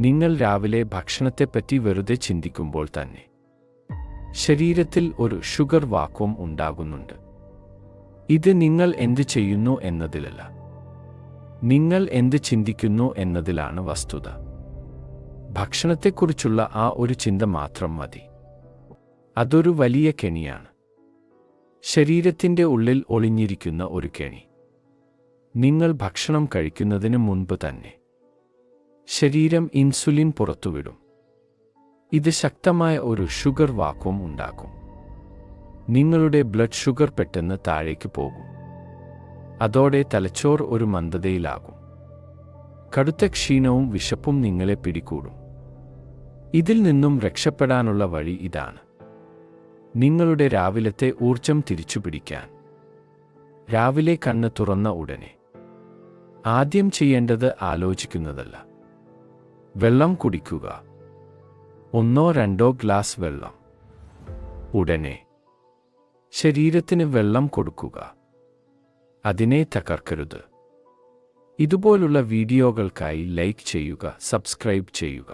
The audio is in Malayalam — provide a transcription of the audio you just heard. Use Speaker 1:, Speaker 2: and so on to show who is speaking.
Speaker 1: നിങ്ങൾ രാവിലെ ഭക്ഷണത്തെപ്പറ്റി വെറുതെ ചിന്തിക്കുമ്പോൾ തന്നെ ശരീരത്തിൽ ഒരു ഷുഗർ വാക്വം ഉണ്ടാകുന്നുണ്ട്. ഇത് നിങ്ങൾ എന്ത് ചെയ്യുന്നു എന്നതിലല്ല, നിങ്ങൾ എന്ത് ചിന്തിക്കുന്നു എന്നതിലാണ് വസ്തുത. ഭക്ഷണത്തെക്കുറിച്ചുള്ള ആ ഒരു ചിന്ത മാത്രം മതി. അതൊരു വലിയ കെണിയാണ്. ശരീരത്തിൻ്റെ ഉള്ളിൽ ഒളിഞ്ഞിരിക്കുന്ന ഒരു കെണി. നിങ്ങൾ ഭക്ഷണം കഴിക്കുന്നതിന് മുൻപ് തന്നെ ശരീരം ഇൻസുലിൻ പുറത്തുവിടും. ഇത് ശക്തമായ ഒരു ഷുഗർ വാക്വം ഉണ്ടാക്കും. നിങ്ങളുടെ ബ്ലഡ് ഷുഗർ പെട്ടെന്ന് താഴേക്ക് പോകും. അതോടെ തലച്ചോർ ഒരു മന്ദതയിലാകും. കടുത്ത ക്ഷീണവും വിശപ്പും നിങ്ങളെ പിടികൂടും. ഇതിൽ നിന്നും രക്ഷപ്പെടാനുള്ള വഴി ഇതാണ്. നിങ്ങളുടെ രാവിലത്തെ ഊർജം തിരിച്ചുപിടിക്കാൻ രാവിലെ കണ്ണ് തുറന്ന ഉടനെ ആദ്യം ചെയ്യേണ്ടത് ആലോചിക്കുന്നതല്ല, വെള്ളം കുടിക്കുക. 1-2 ഗ്ലാസ് വെള്ളം. ഉടനെ ശരീരത്തിന് വെള്ളം കൊടുക്കുക. അതിനെ തകർക്കരുത്. ഇതുപോലുള്ള വീഡിയോകൾക്കായി ലൈക്ക് ചെയ്യുക, സബ്സ്ക്രൈബ് ചെയ്യുക.